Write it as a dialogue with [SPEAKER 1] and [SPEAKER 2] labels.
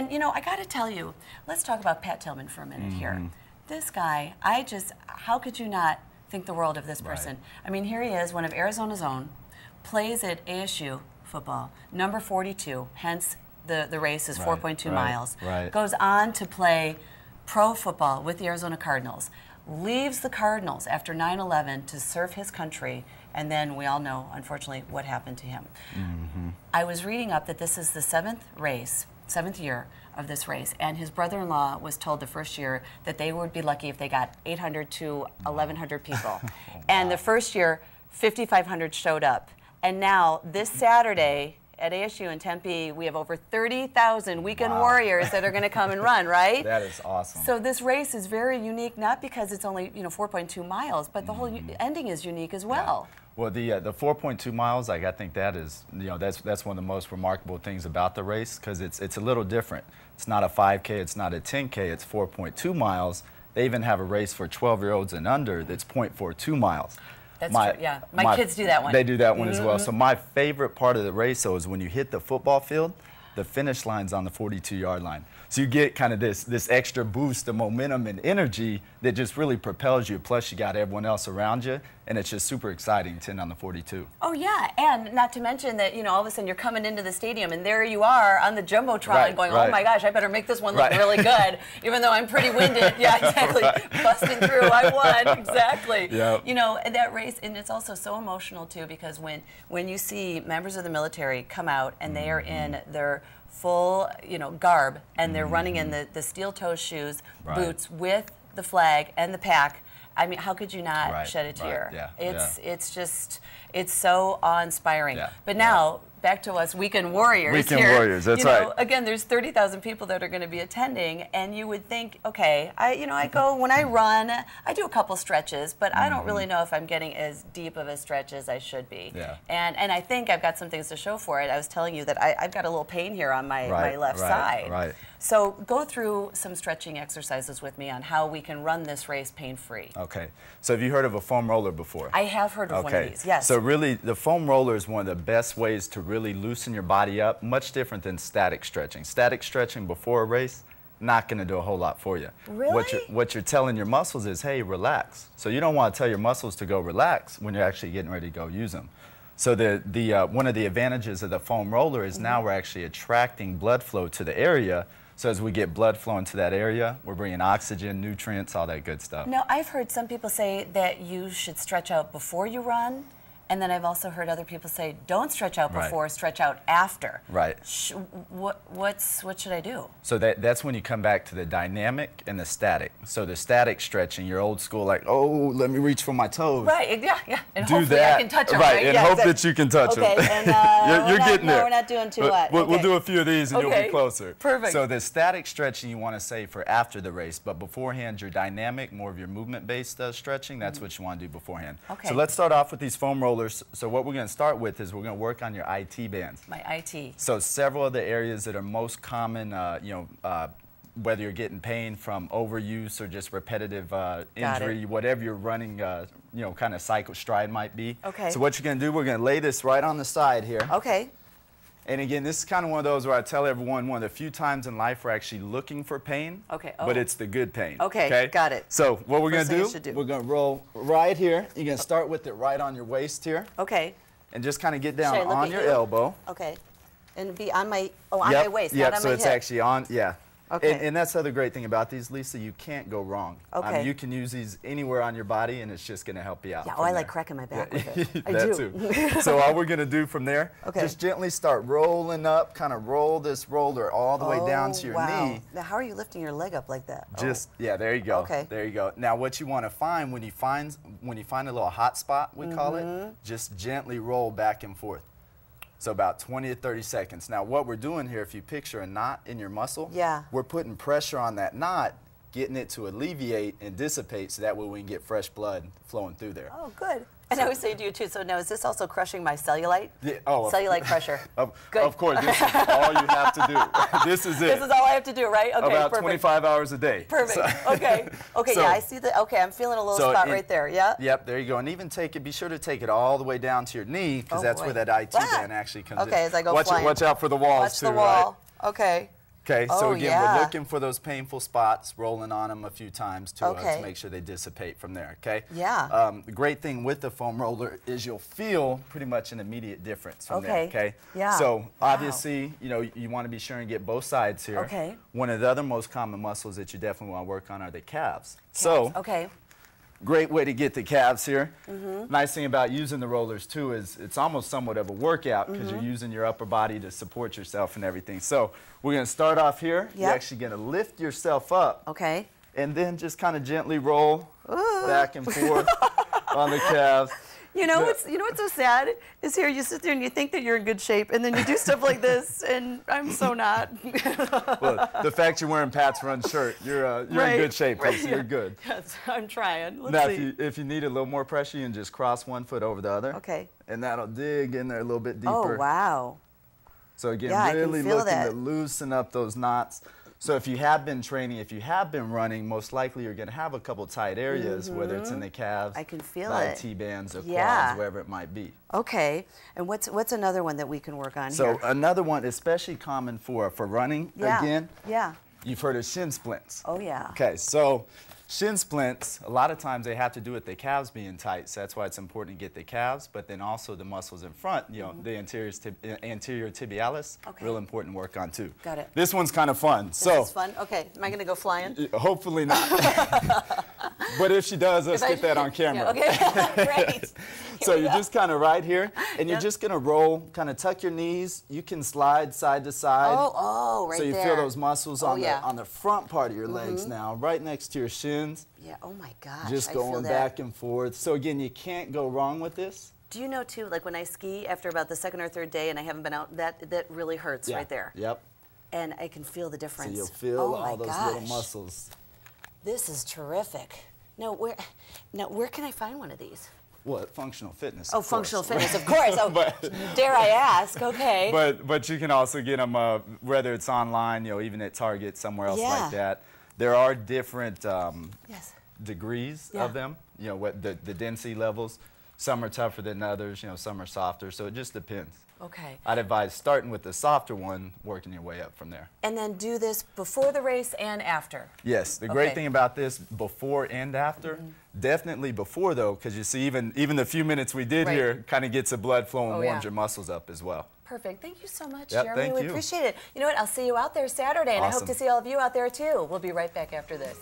[SPEAKER 1] And, you know, I got to tell you, let's talk about Pat Tillman for a minute here. This guy, how could you not think the world of this person? I mean, here he is, one of Arizona's own, plays at ASU football, number 42, hence the race is 4.2 miles. Goes on to play pro football with the Arizona Cardinals, leaves the Cardinals after 9/11 to serve his country, and then we all know, unfortunately, what happened to him. I was reading up that this is the seventh year of this race, and his brother-in-law was told the first year that they would be lucky if they got 800 to 1,100 people. And the first year, 5,500 showed up. And now, this Saturday, at ASU in Tempe, we have over 30,000 weekend warriors that are going to come and run, right?
[SPEAKER 2] That is awesome.
[SPEAKER 1] So this race is very unique, not because it's only 4.2 miles, but the whole ending is unique as well.
[SPEAKER 2] Well, the 4.2 miles, like, I think that is, that's one of the most remarkable things about the race, because it's a little different. It's not a 5K, it's not a 10K, it's 4.2 miles. They even have a race for 12-year-olds and under that's 0.42 miles.
[SPEAKER 1] That's true, yeah. My kids do that one.
[SPEAKER 2] They do that one as well. So my favorite part of the race, though, is when you hit the football field, the finish line's on the 42-yard line. So you get kind of this extra boost of momentum and energy that just really propels you. Plus, you got everyone else around you, and it's just super exciting, 10 on the 42.
[SPEAKER 1] Oh, yeah, and not to mention that, all of a sudden you're coming into the stadium, and there you are on the Jumbotron going, oh, my gosh, I better make this one look really good, even though I'm pretty winded. Yeah, exactly. Busting through, I won, exactly. And that race, and it's also so emotional, too, because when you see members of the military come out, and they are in their full, garb, and they're running in the steel-toe shoes, boots with the flag and the pack. I mean, how could you not shed a tear? It's just, it's so awe-inspiring. But now, back to us weekend warriors
[SPEAKER 2] Weekend
[SPEAKER 1] here.
[SPEAKER 2] warriors, that's right.
[SPEAKER 1] Again, there's 30,000 people that are going to be attending, and you would think, okay, I go, when I run, I do a couple stretches, but I don't really know if I'm getting as deep of a stretch as I should be. And I think I've got some things to show for it. I was telling you that I've got a little pain here on my left side. So go through some stretching exercises with me on how we can run this race pain-free.
[SPEAKER 2] Okay. So have you heard of a foam roller before?
[SPEAKER 1] I have heard of one of these, yes.
[SPEAKER 2] So really, the foam roller is one of the best ways to really loosen your body up, much different than static stretching. Static stretching before a race, not going to do a whole lot for you.
[SPEAKER 1] Really?
[SPEAKER 2] What you're telling your muscles is, hey, relax. So you don't want to tell your muscles to go relax when you're actually getting ready to go use them. So one of the advantages of the foam roller is now we're actually attracting blood flow to the area. So as we get blood flow into that area, we're bringing oxygen, nutrients, all that good stuff.
[SPEAKER 1] Now, I've heard some people say that you should stretch out before you run, and then I've also heard other people say, don't stretch out before, stretch out after. What should I do?
[SPEAKER 2] So that's when you come back to the dynamic and the static. So the static stretching, you're old school, like, oh, let me reach for my toes.
[SPEAKER 1] And hopefully I can touch them,
[SPEAKER 2] and hope that you can touch them.
[SPEAKER 1] And
[SPEAKER 2] you're getting there.
[SPEAKER 1] No, we're not doing too much.
[SPEAKER 2] We'll do a few of these and you'll be closer.
[SPEAKER 1] Perfect.
[SPEAKER 2] So the static stretching you want to say for after the race, but beforehand, your dynamic, more of your movement-based stretching, that's what you want to do beforehand. So let's start off with these foam rollers. So what we're going to start with is we're going to work on your IT bands.
[SPEAKER 1] My IT.
[SPEAKER 2] So several of the areas that are most common, whether you're getting pain from overuse or just repetitive injury, whatever your running, kind of cycle stride might be. So what you're going to do, we're going to lay this right on the side here. And again, this is kind of one of those where I tell everyone one of the few times in life we're actually looking for pain, but it's the good pain.
[SPEAKER 1] Got it.
[SPEAKER 2] So what we're going to do, we're going to roll right here. You're going to start with it right on your waist here. And just kind of get down on your elbow.
[SPEAKER 1] And be on my, on my waist, not on my
[SPEAKER 2] so
[SPEAKER 1] hip.
[SPEAKER 2] it's actually on, And that's the other great thing about these, Lisa, you can't go wrong. You can use these anywhere on your body, and it's just going to help you out.
[SPEAKER 1] I like cracking my back with it. I do.
[SPEAKER 2] Too. So all we're going to do from there, just gently start rolling up, kind of roll this roller all the way down to your knee.
[SPEAKER 1] Now, how are you lifting your leg up like that?
[SPEAKER 2] Just, there you go. There you go. Now, what you want to find when you find a little hot spot, we call it, just gently roll back and forth. So about 20 to 30 seconds. Now what we're doing here, if you picture a knot in your muscle, we're putting pressure on that knot, getting it to alleviate and dissipate so that way we can get fresh blood flowing through there.
[SPEAKER 1] Oh, good. And I would say to you too, so now is this also crushing my cellulite? Cellulite pressure.
[SPEAKER 2] Of course, this is all you have to do. This is it.
[SPEAKER 1] This is all I have to do, right? Okay,
[SPEAKER 2] about 25 hours a day.
[SPEAKER 1] Perfect. So, okay, I see that. Okay, I'm feeling a little spot right there,
[SPEAKER 2] Yep, there you go. And even be sure to take it all the way down to your knee, because that's where that IT band actually comes in.
[SPEAKER 1] Okay, as I go flying.
[SPEAKER 2] Watch out for the walls too,
[SPEAKER 1] Watch the wall. Okay.
[SPEAKER 2] Okay, so
[SPEAKER 1] Oh,
[SPEAKER 2] again,
[SPEAKER 1] yeah.
[SPEAKER 2] we're looking for those painful spots, rolling on them a few times to
[SPEAKER 1] Okay.
[SPEAKER 2] make sure they dissipate from there, okay?
[SPEAKER 1] Yeah.
[SPEAKER 2] The great thing with the foam roller is you'll feel pretty much an immediate difference from there, okay?
[SPEAKER 1] Yeah.
[SPEAKER 2] So
[SPEAKER 1] Wow.
[SPEAKER 2] obviously, you know, you want to be sure and get both sides here.
[SPEAKER 1] Okay.
[SPEAKER 2] One of the other most common muscles that you definitely want to work on are the calves. So
[SPEAKER 1] Okay.
[SPEAKER 2] great way to get the calves here. Nice thing about using the rollers too is it's almost somewhat of a workout because you're using your upper body to support yourself and everything. So we're going to start off here. You're actually going to lift yourself up
[SPEAKER 1] Okay.
[SPEAKER 2] and then just kind of gently roll back and forth on the calves.
[SPEAKER 1] You know what's so sad is here you sit there and you think that you're in good shape and then you do stuff like this and I'm so not.
[SPEAKER 2] Well, the fact you're wearing Pat's Run shirt, you're in good shape, folks. You're good.
[SPEAKER 1] Yes, I'm trying. Let's
[SPEAKER 2] Now,
[SPEAKER 1] see.
[SPEAKER 2] if you need a little more pressure, you can just cross one foot over the other.
[SPEAKER 1] Okay.
[SPEAKER 2] And that'll dig in there a little bit deeper.
[SPEAKER 1] Oh, wow.
[SPEAKER 2] So again,
[SPEAKER 1] Yeah, I can
[SPEAKER 2] really
[SPEAKER 1] feel
[SPEAKER 2] looking
[SPEAKER 1] that.
[SPEAKER 2] to loosen up those knots. So if you have been training, if you have been running, most likely you're going to have a couple tight areas, whether it's in the calves,
[SPEAKER 1] I can feel
[SPEAKER 2] by
[SPEAKER 1] it.
[SPEAKER 2] T-bands or
[SPEAKER 1] Yeah.
[SPEAKER 2] quads, wherever it might be.
[SPEAKER 1] Okay. And what's another one that we can work on
[SPEAKER 2] So
[SPEAKER 1] here?
[SPEAKER 2] another one, especially common for running,
[SPEAKER 1] Yeah.
[SPEAKER 2] again,
[SPEAKER 1] Yeah.
[SPEAKER 2] you've heard of shin splints.
[SPEAKER 1] Oh, yeah.
[SPEAKER 2] Okay, so shin splints, a lot of times they have to do with the calves being tight, so that's why it's important to get the calves, but then also the muscles in front, you know, the anterior tibialis,
[SPEAKER 1] Okay.
[SPEAKER 2] real important to work on too.
[SPEAKER 1] Got it.
[SPEAKER 2] This one's kind of fun.
[SPEAKER 1] This
[SPEAKER 2] So
[SPEAKER 1] is fun. Okay. Am I going to go flying?
[SPEAKER 2] hopefully not. But if she does, let's get that on camera.
[SPEAKER 1] Yeah, okay. Great.
[SPEAKER 2] So
[SPEAKER 1] Here we
[SPEAKER 2] you're
[SPEAKER 1] go.
[SPEAKER 2] just kind of right here, and you're
[SPEAKER 1] Yep.
[SPEAKER 2] just gonna roll, kind of tuck your knees. You can slide side to side.
[SPEAKER 1] Oh, right
[SPEAKER 2] So you
[SPEAKER 1] there.
[SPEAKER 2] feel those muscles on
[SPEAKER 1] yeah.
[SPEAKER 2] the front part of your legs now, right next to your shins.
[SPEAKER 1] Yeah. Oh my gosh.
[SPEAKER 2] Just
[SPEAKER 1] I feel
[SPEAKER 2] going
[SPEAKER 1] that.
[SPEAKER 2] back and forth. So again, you can't go wrong with this.
[SPEAKER 1] Do you know too, like when I ski after about the second or third day and I haven't been out, that really hurts right there.
[SPEAKER 2] Yep.
[SPEAKER 1] And I can feel the
[SPEAKER 2] So
[SPEAKER 1] difference.
[SPEAKER 2] you'll feel
[SPEAKER 1] oh
[SPEAKER 2] all
[SPEAKER 1] my
[SPEAKER 2] those
[SPEAKER 1] gosh.
[SPEAKER 2] little muscles.
[SPEAKER 1] This is terrific. Now where can I find one of these?
[SPEAKER 2] What? Functional fitness.
[SPEAKER 1] Oh,
[SPEAKER 2] of
[SPEAKER 1] functional
[SPEAKER 2] course.
[SPEAKER 1] fitness, of course. Oh, dare I ask? Okay.
[SPEAKER 2] But you can also get them whether it's online, you know, even at Target, somewhere else
[SPEAKER 1] Yeah.
[SPEAKER 2] like that. There are different
[SPEAKER 1] Yes.
[SPEAKER 2] degrees
[SPEAKER 1] Yeah.
[SPEAKER 2] of them. You know, what the density levels. Some are tougher than others. You know, some are softer. So it just depends.
[SPEAKER 1] Okay.
[SPEAKER 2] I'd advise starting with the softer one, working your way up from there.
[SPEAKER 1] And then do this before the race and after.
[SPEAKER 2] Yes, the great
[SPEAKER 1] Okay.
[SPEAKER 2] thing about this, before and after, definitely before though, because you see even the few minutes we did
[SPEAKER 1] Right.
[SPEAKER 2] here kind of gets the blood flowing,
[SPEAKER 1] Oh,
[SPEAKER 2] warms
[SPEAKER 1] yeah.
[SPEAKER 2] your muscles up as well.
[SPEAKER 1] Perfect. Thank you so much,
[SPEAKER 2] Yep,
[SPEAKER 1] Jeremy.
[SPEAKER 2] thank
[SPEAKER 1] We
[SPEAKER 2] you.
[SPEAKER 1] appreciate it. You know what? I'll see you out there Saturday, and I hope
[SPEAKER 2] Awesome.
[SPEAKER 1] to see all of you out there too. We'll be right back after this.